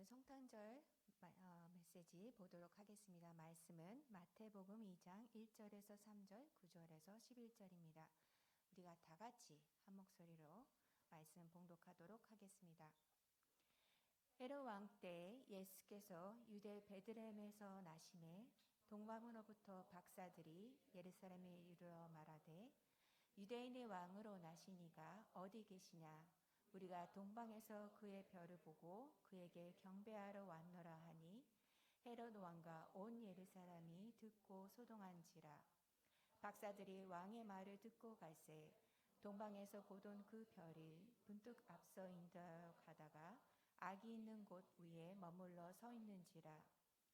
오늘 성탄절 메시지 보도록 하겠습니다. 말씀은 마태복음 2장 1절에서 3절, 9절에서 11절입니다. 우리가 다 같이 한 목소리로 말씀 봉독하도록 하겠습니다. 헤롯 왕 때 예수께서 유대 베들레헴에서 나심에 동방으로부터 박사들이 예루살렘에 이르러 말하되 유대인의 왕으로 나시니가 어디 계시냐? 우리가 동방에서 그의 별을 보고 그에게 경배하러 왔노라 하니 헤롯 왕과 온 예루살렘이 듣고 소동한지라. 박사들이 왕의 말을 듣고 갈새 동방에서 보던 그 별이 문득 앞서 인도하여 가다가 악이 있는 곳 위에 머물러 서 있는지라.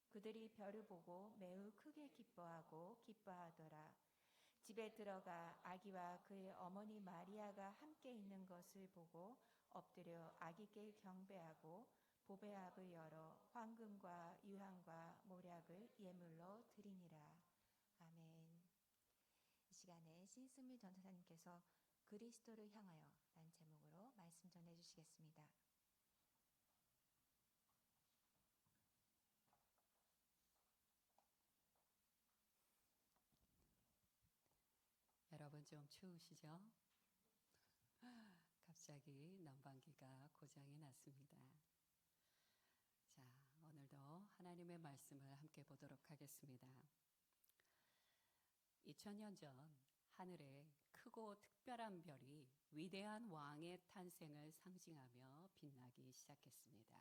그들이 별을 보고 매우 크게 기뻐하더라. 집에 들어가 아기와 그의 어머니 마리아가 함께 있는 것을 보고 엎드려 아기께 경배하고 보배압을 열어 황금과 유향과 모략을 예물로 드리니라. 아멘. 이 시간에 신승미 전사님께서 그리스도를 향하여 라는 제목으로 말씀 전해 주시겠습니다. 여러분 좀 추우시죠? 갑자기 난방기가 고장이 났습니다. 자, 오늘도 하나님의 말씀을 함께 보도록 하겠습니다. 2000년 전 하늘에 크고 특별한 별이 위대한 왕의 탄생을 상징하며 빛나기 시작했습니다.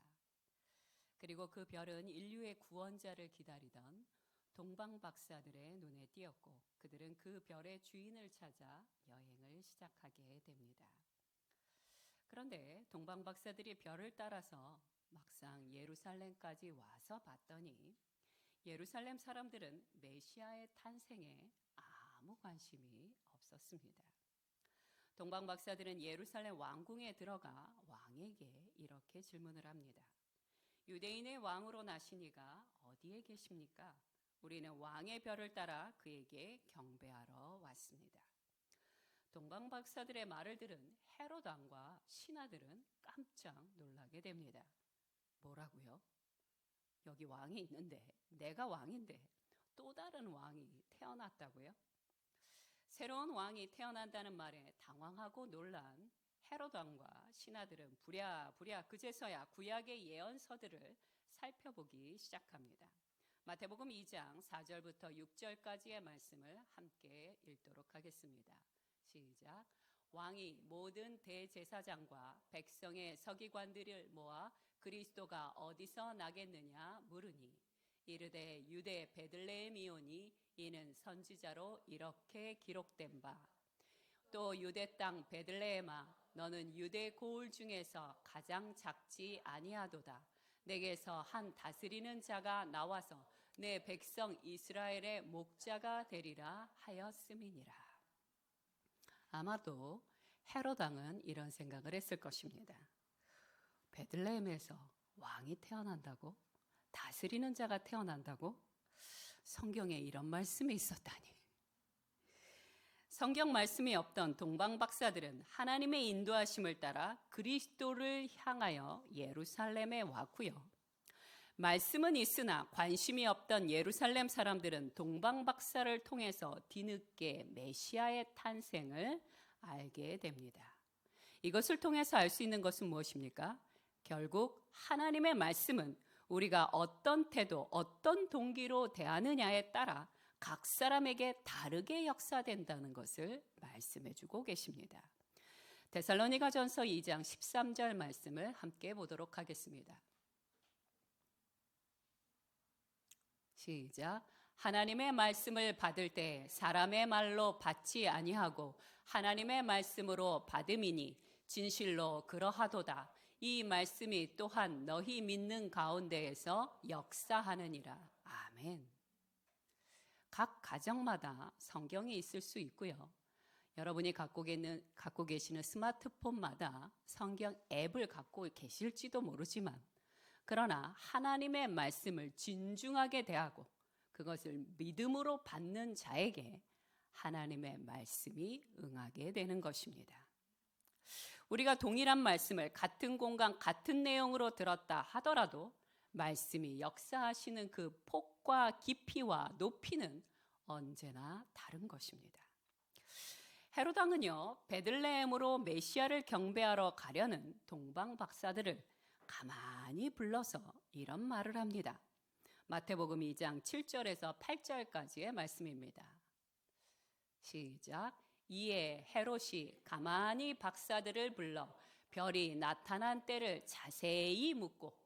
그리고 그 별은 인류의 구원자를 기다리던 동방 박사들의 눈에 띄었고 그들은 그 별의 주인을 찾아 여행을 시작하게 됩니다. 그런데 동방 박사들이 별을 따라서 막상 예루살렘까지 와서 봤더니 예루살렘 사람들은 메시아의 탄생에 아무 관심이 없었습니다. 동방 박사들은 예루살렘 왕궁에 들어가 왕에게 이렇게 질문을 합니다. 유대인의 왕으로 나시니가 어디에 계십니까? 우리는 왕의 별을 따라 그에게 경배하러 왔습니다. 동방 박사들의 말을 들은 헤롯 왕과 신하들은 깜짝 놀라게 됩니다. 뭐라고요? 여기 왕이 있는데, 내가 왕인데 또 다른 왕이 태어났다고요? 새로운 왕이 태어난다는 말에 당황하고 놀란 헤롯 왕과 신하들은 부랴부랴 그제서야 구약의 예언서들을 살펴보기 시작합니다. 마태복음 2장 4절부터 6절까지의 말씀을 함께 읽도록 하겠습니다. 시작. 왕이 모든 대제사장과 백성의 서기관들을 모아 그리스도가 어디서 나겠느냐 물으니 이르되 유대 베들레헴이오니 이는 선지자로 이렇게 기록된 바. 또 유대 땅 베들레헴아 너는 유대 고을 중에서 가장 작지 아니하도다. 내게서 한 다스리는 자가 나와서 내 백성 이스라엘의 목자가 되리라 하였음이니라. 아마도 헤롯 왕은 이런 생각을 했을 것입니다. 베들레헴에서 왕이 태어난다고? 다스리는 자가 태어난다고? 성경에 이런 말씀이 있었다니. 성경 말씀이 없던 동방 박사들은 하나님의 인도하심을 따라 그리스도를 향하여 예루살렘에 왔고요. 말씀은 있으나 관심이 없던 예루살렘 사람들은 동방 박사를 통해서 뒤늦게 메시아의 탄생을 알게 됩니다. 이것을 통해서 알 수 있는 것은 무엇입니까? 결국 하나님의 말씀은 우리가 어떤 태도, 어떤 동기로 대하느냐에 따라 각 사람에게 다르게 역사된다는 것을 말씀해 주고 계십니다. 데살로니가전서 2장 13절 말씀을 함께 보도록 하겠습니다. 시작. 하나님의 말씀을 받을 때 사람의 말로 받지 아니하고 하나님의 말씀으로 받음이니 진실로 그러하도다. 이 말씀이 또한 너희 믿는 가운데에서 역사하느니라. 아멘. 각 가정마다 성경이 있을 수 있고요. 여러분이 갖고 계시는 스마트폰마다 성경 앱을 갖고 계실지도 모르지만 그러나 하나님의 말씀을 진중하게 대하고 그것을 믿음으로 받는 자에게 하나님의 말씀이 응하게 되는 것입니다. 우리가 동일한 말씀을 같은 공간, 같은 내용으로 들었다 하더라도 말씀이 역사하시는 그 폭과 깊이와 높이는 언제나 다른 것입니다. 헤롯 왕은요, 베들레헴으로 메시아를 경배하러 가려는 동방 박사들을 가만히 불러서 이런 말을 합니다. 마태복음 2장 7절에서 8절까지의 말씀입니다. 시작. 이에 헤롯이 가만히 박사들을 불러 별이 나타난 때를 자세히 묻고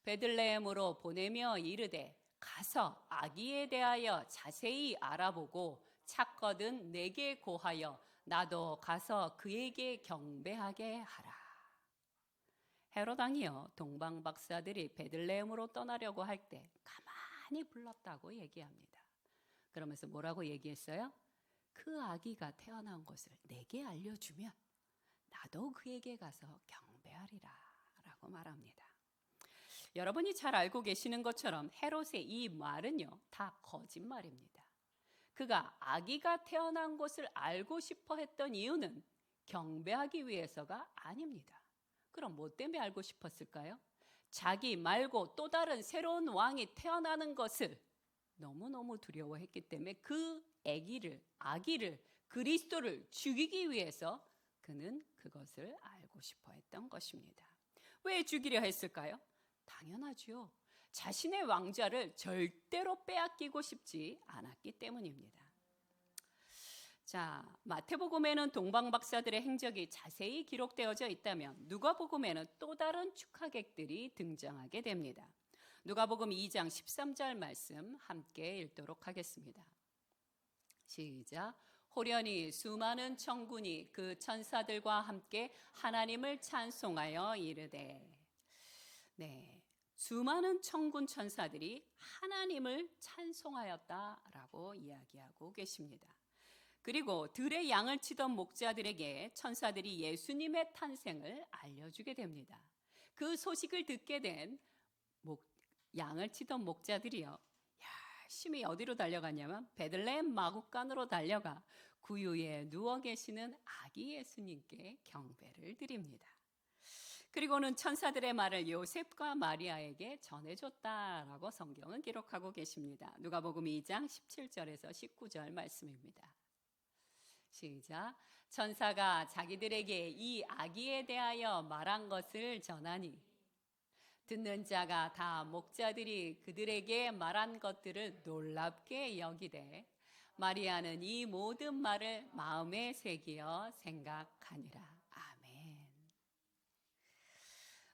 베들레헴으로 보내며 이르되 가서 아기에 대하여 자세히 알아보고 찾거든 내게 고하여 나도 가서 그에게 경배하게 하라. 헤롯 왕이요, 동방 박사들이 베들레헴으로 떠나려고 할 때 가만히 불렀다고 얘기합니다. 그러면서 뭐라고 얘기했어요? 그 아기가 태어난 것을 내게 알려주면 나도 그에게 가서 경배하리라 라고 말합니다. 여러분이 잘 알고 계시는 것처럼 헤롯의 이 말은요, 다 거짓말입니다. 그가 아기가 태어난 것을 알고 싶어 했던 이유는 경배하기 위해서가 아닙니다. 그럼 뭐 때문에 알고 싶었을까요? 자기 말고 또 다른 새로운 왕이 태어나는 것을 너무너무 두려워했기 때문에 그 아기를 그리스도를 죽이기 위해서 그는 그것을 알고 싶어 했던 것입니다. 왜 죽이려 했을까요? 당연하죠. 자신의 왕좌를 절대로 빼앗기고 싶지 않았기 때문입니다. 자, 마태복음에는 동방 박사들의 행적이 자세히 기록되어져 있다면 누가복음에는 또 다른 축하객들이 등장하게 됩니다. 누가복음 2장 13절 말씀 함께 읽도록 하겠습니다. 시작. 호련히 수많은 천군이 그 천사들과 함께 하나님을 찬송하여 이르되. 네, 수많은 천군 천사들이 하나님을 찬송하였다라고 이야기하고 계십니다. 그리고 들의 양을 치던 목자들에게 천사들이 예수님의 탄생을 알려주게 됩니다. 그 소식을 듣게 된 양을 치던 목자들이요, 열심히 어디로 달려갔냐면 베들레헴 마구간으로 달려가 구유에 누워 계시는 아기 예수님께 경배를 드립니다. 그리고는 천사들의 말을 요셉과 마리아에게 전해줬다라고 성경은 기록하고 계십니다. 누가복음 2장 17절에서 19절 말씀입니다. 시작. 천사가 자기들에게 이 아기에 대하여 말한 것을 전하니 듣는 자가 다 목자들이 그들에게 말한 것들을 놀랍게 여기되 마리아는 이 모든 말을 마음에 새기어 생각하니라. 아멘.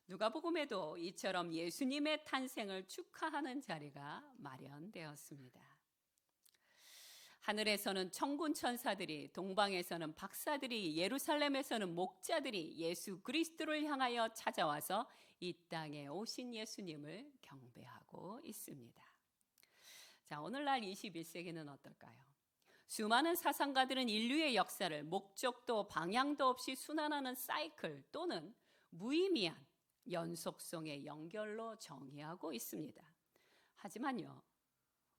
누가복음에도 이처럼 예수님의 탄생을 축하하는 자리가 마련되었습니다. 하늘에서는 천군 천사들이, 동방에서는 박사들이, 예루살렘에서는 목자들이 예수 그리스도를 향하여 찾아와서 이 땅에 오신 예수님을 경배하고 있습니다. 자, 오늘날 21세기는 어떨까요? 수많은 사상가들은 인류의 역사를 목적도 방향도 없이 순환하는 사이클 또는 무의미한 연속성의 연결로 정의하고 있습니다. 하지만요,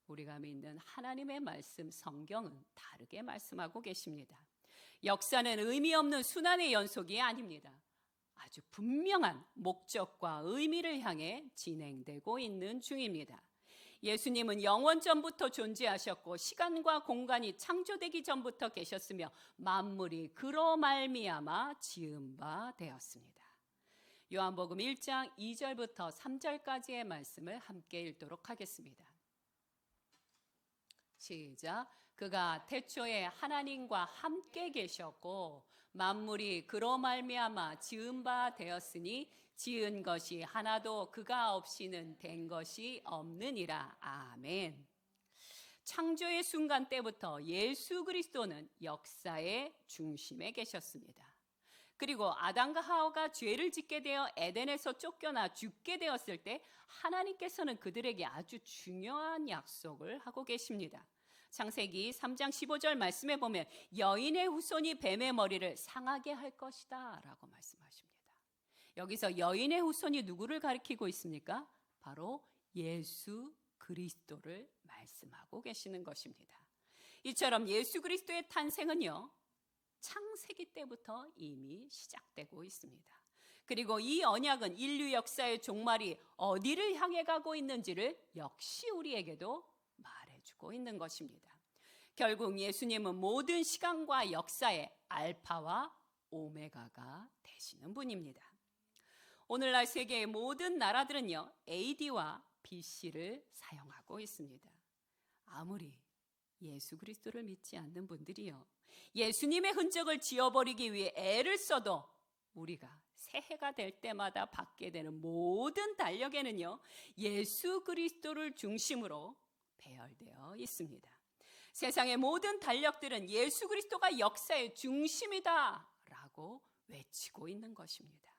우리가 믿는 하나님의 말씀 성경은 다르게 말씀하고 계십니다. 역사는 의미 없는 순환의 연속이 아닙니다. 아주 분명한 목적과 의미를 향해 진행되고 있는 중입니다. 예수님은 영원 전부터 존재하셨고 시간과 공간이 창조되기 전부터 계셨으며 만물이 그로 말미암아 지은 바 되었습니다. 요한복음 1장 2절부터 3절까지의 말씀을 함께 읽도록 하겠습니다. 시작. 그가 태초에 하나님과 함께 계셨고 만물이 그로 말미암아 지은 바 되었으니 지은 것이 하나도 그가 없이는 된 것이 없느니라. 아멘. 창조의 순간 때부터 예수 그리스도는 역사의 중심에 계셨습니다. 그리고 아담과 하와가 죄를 짓게 되어 에덴에서 쫓겨나 죽게 되었을 때 하나님께서는 그들에게 아주 중요한 약속을 하고 계십니다. 창세기 3장 15절 말씀에 보면 여인의 후손이 뱀의 머리를 상하게 할 것이다 라고 말씀하십니다. 여기서 여인의 후손이 누구를 가리키고 있습니까? 바로 예수 그리스도를 말씀하고 계시는 것입니다. 이처럼 예수 그리스도의 탄생은요, 창세기 때부터 이미 시작되고 있습니다. 그리고 이 언약은 인류 역사의 종말이 어디를 향해 가고 있는지를 역시 우리에게도 말해주고 있는 것입니다. 결국 예수님은 모든 시간과 역사의 알파와 오메가가 되시는 분입니다. 오늘날 세계의 모든 나라들은요, AD와 BC를 사용하고 있습니다. 아무리 예수 그리스도를 믿지 않는 분들이요, 예수님의 흔적을 지워버리기 위해 애를 써도 우리가 새해가 될 때마다 받게 되는 모든 달력에는요, 예수 그리스도를 중심으로 배열되어 있습니다. 세상의 모든 달력들은 예수 그리스도가 역사의 중심이다 라고 외치고 있는 것입니다.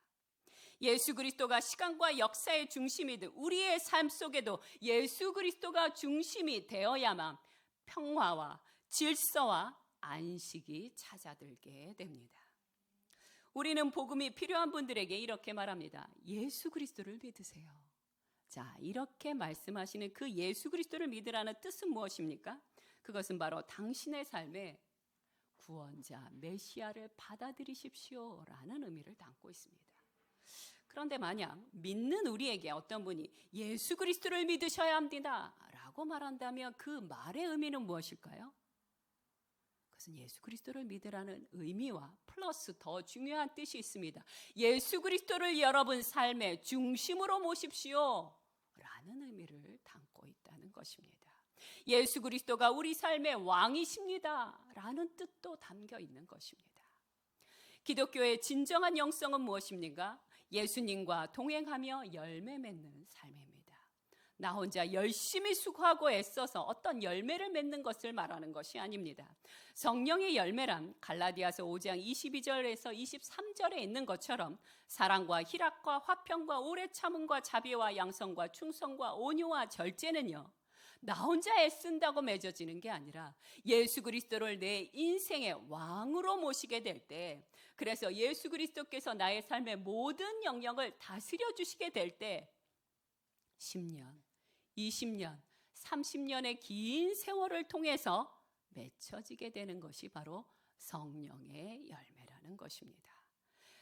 예수 그리스도가 시간과 역사의 중심이듯 우리의 삶 속에도 예수 그리스도가 중심이 되어야만 평화와 질서와 안식이 찾아들게 됩니다. 우리는 복음이 필요한 분들에게 이렇게 말합니다. 예수 그리스도를 믿으세요. 자, 이렇게 말씀하시는 그 예수 그리스도를 믿으라는 뜻은 무엇입니까? 그것은 바로 당신의 삶에 구원자 메시아를 받아들이십시오 라는 의미를 담고 있습니다. 그런데 만약 믿는 우리에게 어떤 분이 예수 그리스도를 믿으셔야 합니다 라고 말한다면 그 말의 의미는 무엇일까요? 그것은 예수 그리스도를 믿으라는 의미와 플러스 더 중요한 뜻이 있습니다. 예수 그리스도를 여러분 삶의 중심으로 모십시오 라는 의미를 담고 있다는 것입니다. 예수 그리스도가 우리 삶의 왕이십니다 라는 뜻도 담겨 있는 것입니다. 기독교의 진정한 영성은 무엇입니까? 예수님과 동행하며 열매 맺는 삶입니다. 나 혼자 열심히 수고하고 애써서 어떤 열매를 맺는 것을 말하는 것이 아닙니다. 성령의 열매란 갈라디아서 5장 22절에서 23절에 있는 것처럼 사랑과 희락과 화평과 오래 참음과 자비와 양성과 충성과 온유와 절제는요, 나 혼자 애쓴다고 맺어지는 게 아니라 예수 그리스도를 내 인생의 왕으로 모시게 될 때, 그래서 예수 그리스도께서 나의 삶의 모든 영역을 다스려 주시게 될 때 10년, 20년, 30년의 긴 세월을 통해서 맺혀지게 되는 것이 바로 성령의 열매라는 것입니다.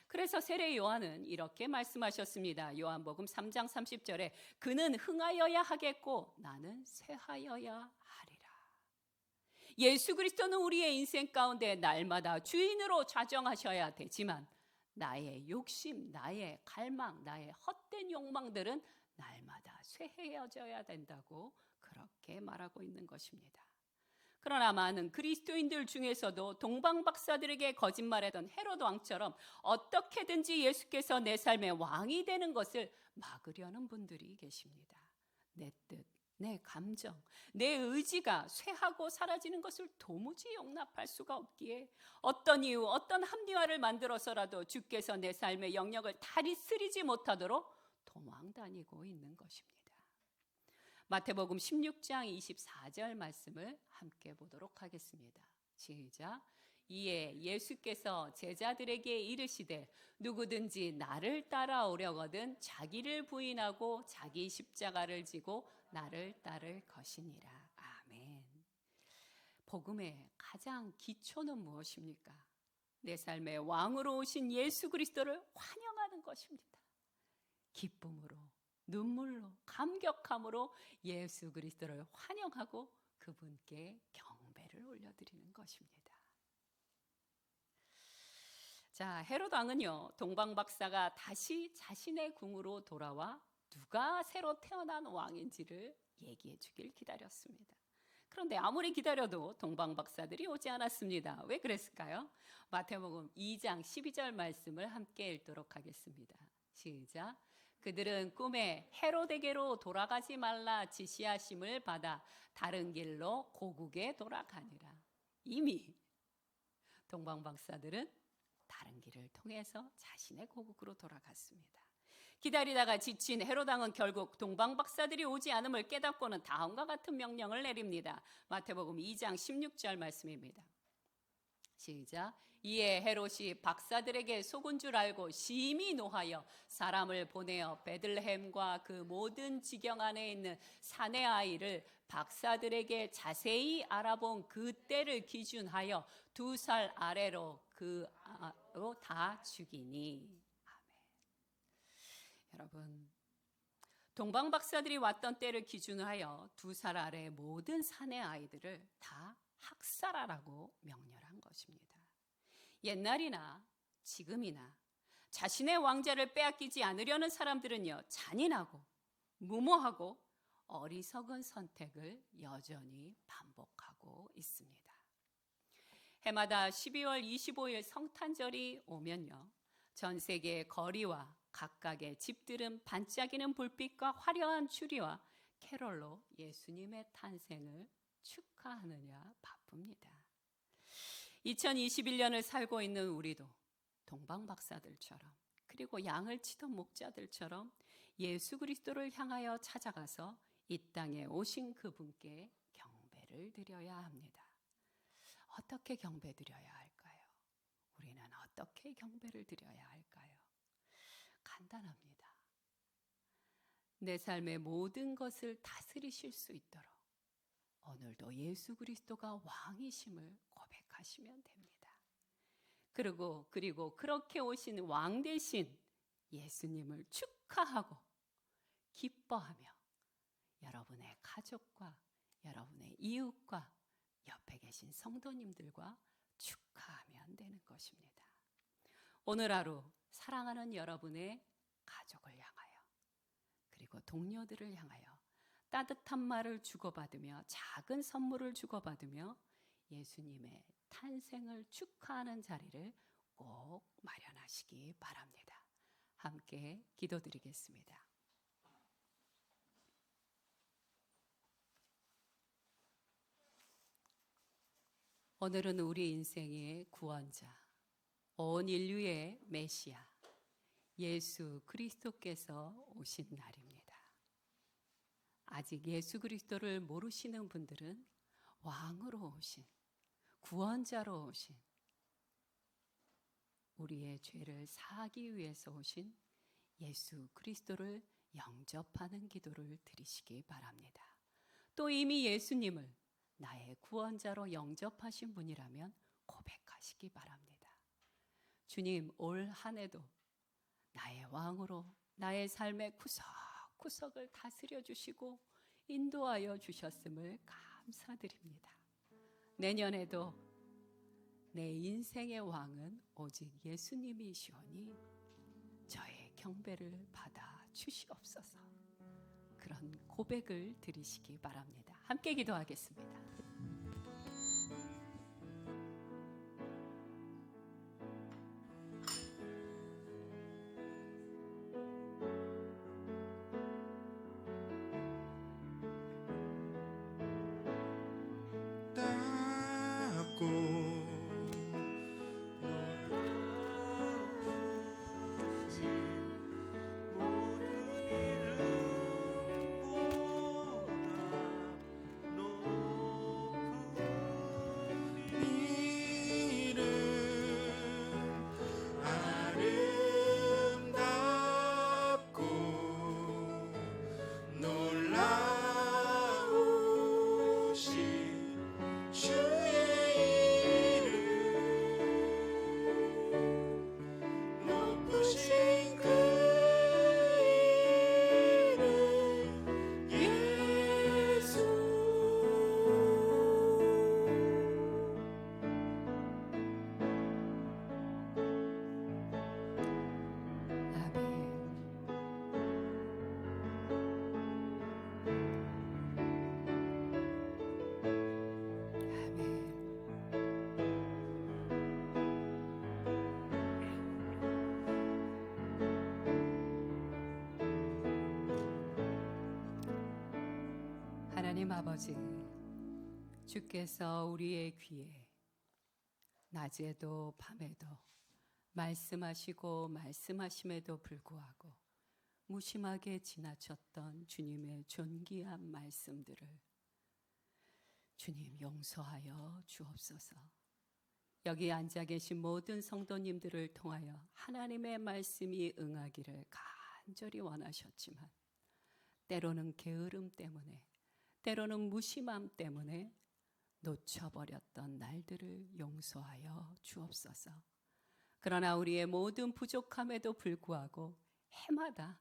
그래서 세례 요한은 이렇게 말씀하셨습니다. 요한복음 3장 30절에 그는 흥하여야 하겠고 나는 쇠하여야 하리라. 예수 그리스도는 우리의 인생 가운데 날마다 주인으로 좌정하셔야 되지만 나의 욕심, 나의 갈망, 나의 헛된 욕망들은 날마다 쇠해져야 된다고 그렇게 말하고 있는 것입니다. 그러나 많은 그리스도인들 중에서도 동방박사들에게 거짓말했던 헤롯 왕처럼 어떻게든지 예수께서 내 삶의 왕이 되는 것을 막으려는 분들이 계십니다. 내 뜻, 내 감정, 내 의지가 쇠하고 사라지는 것을 도무지 용납할 수가 없기에 어떤 이유, 어떤 합리화를 만들어서라도 주께서 내 삶의 영역을 다스리지 못하도록 도망다니고 있는 것입니다. 마태복음 16장 24절 말씀을 함께 보도록 하겠습니다. 시작. 이에 예수께서 제자들에게 이르시되 누구든지 나를 따라오려거든 자기를 부인하고 자기 십자가를 지고 나를 따를 것이니라. 아멘. 복음의 가장 기초는 무엇입니까? 내 삶의 왕으로 오신 예수 그리스도를 환영하는 것입니다. 기쁨으로, 눈물로, 감격함으로 예수 그리스도를 환영하고 그분께 경배를 올려드리는 것입니다. 자, 헤롯 왕은요, 동방 박사가 다시 자신의 궁으로 돌아와 누가 새로 태어난 왕인지를 얘기해 주길 기다렸습니다. 그런데 아무리 기다려도 동방 박사들이 오지 않았습니다. 왜 그랬을까요? 마태복음 2장 12절 말씀을 함께 읽도록 하겠습니다. 시작. 그들은 꿈에 헤롯에게로 돌아가지 말라 지시하심을 받아 다른 길로 고국에 돌아가니라. 이미 동방 박사들은 다른 길을 통해서 자신의 고국으로 돌아갔습니다. 기다리다가 지친 헤롯 왕은 결국 동방 박사들이 오지 않음을 깨닫고는 다음과 같은 명령을 내립니다. 마태복음 2장 16절 말씀입니다. 시작. 이에 헤롯이 박사들에게 속은 줄 알고 심히 노하여 사람을 보내어 베들레헴과 그 모든 지경 안에 있는 사내 아이를 박사들에게 자세히 알아본 그 때를 기준하여 2살 아래로 그로 다 죽이니. 아멘. 여러분, 동방 박사들이 왔던 때를 기준하여 2살 아래의 모든 사내 아이들을 다 학살하라고 명령한 것입니다. 옛날이나 지금이나 자신의 왕자를 빼앗기지 않으려는 사람들은요, 잔인하고 무모하고 어리석은 선택을 여전히 반복하고 있습니다. 해마다 12월 25일 성탄절이 오면요, 전 세계의 거리와 각각의 집들은 반짝이는 불빛과 화려한 추리와 캐롤로 예수님의 탄생을 축하하느냐 바쁩니다. 2021년을 살고 있는 우리도 동방 박사들처럼, 그리고 양을 치던 목자들처럼 예수 그리스도를 향하여 찾아가서 이 땅에 오신 그분께 경배를 드려야 합니다. 어떻게 경배 드려야 할까요? 우리는 어떻게 경배를 드려야 할까요? 간단합니다. 내 삶의 모든 것을 다스리실 수 있도록 오늘도 예수 그리스도가 왕이심을 고백하시면 됩니다. 그리고 그렇게 오신 왕 대신 예수님을 축하하고 기뻐하며 여러분의 가족과 여러분의 이웃과 옆에 계신 성도님들과 축하하면 되는 것입니다. 오늘 하루 사랑하는 여러분의 가족을 향하여, 그리고 동료들을 향하여 따뜻한 말을 주고받으며 작은 선물을 주고받으며 예수님의 탄생을 축하하는 자리를 꼭 마련하시기 바랍니다. 함께 기도드리겠습니다. 오늘은 우리 인생의 구원자, 온 인류의 메시아 예수 그리스도께서 오신 날입니다. 아직 예수 그리스도를 모르시는 분들은 왕으로 오신, 구원자로 오신, 우리의 죄를 사하기 위해서 오신 예수 그리스도를 영접하는 기도를 드리시기 바랍니다. 또 이미 예수님을 나의 구원자로 영접하신 분이라면 고백하시기 바랍니다. 주님, 올 한 해도 나의 왕으로 나의 삶의 구석구석을 다스려 주시고 인도하여 주셨음을 감사드립니다. 내년에도 내 인생의 왕은 오직 예수님이시오니 저의 경배를 받아 주시옵소서. 그런 고백을 드리시기 바랍니다. 함께 기도하겠습니다. 하나님 아버지, 주께서 우리의 귀에 낮에도 밤에도 말씀하시고 말씀하심에도 불구하고 무심하게 지나쳤던 주님의 존귀한 말씀들을 주님 용서하여 주옵소서. 여기 앉아 계신 모든 성도님들을 통하여 하나님의 말씀이 응하기를 간절히 원하셨지만 때로는 게으름 때문에, 때로는 무심함 때문에 놓쳐버렸던 날들을 용서하여 주옵소서. 그러나 우리의 모든 부족함에도 불구하고 해마다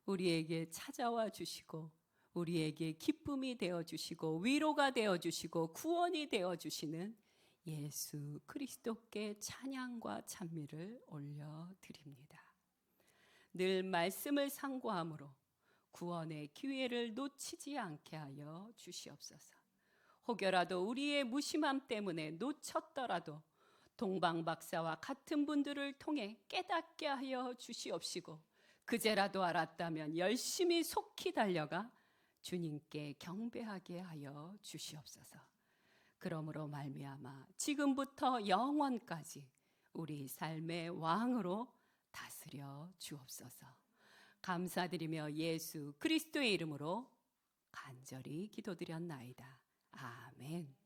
우리에게 찾아와 주시고 우리에게 기쁨이 되어 주시고 위로가 되어 주시고 구원이 되어 주시는 예수 그리스도께 찬양과 찬미를 올려드립니다. 늘 말씀을 상고함으로 구원의 기회를 놓치지 않게 하여 주시옵소서. 혹여라도 우리의 무심함 때문에 놓쳤더라도 동방박사와 같은 분들을 통해 깨닫게 하여 주시옵시고 그제라도 알았다면 열심히 속히 달려가 주님께 경배하게 하여 주시옵소서. 그러므로 말미암아 지금부터 영원까지 우리 삶의 왕으로 다스려 주옵소서. 감사드리며 예수 그리스도의 이름으로 간절히 기도드렸나이다. 아멘.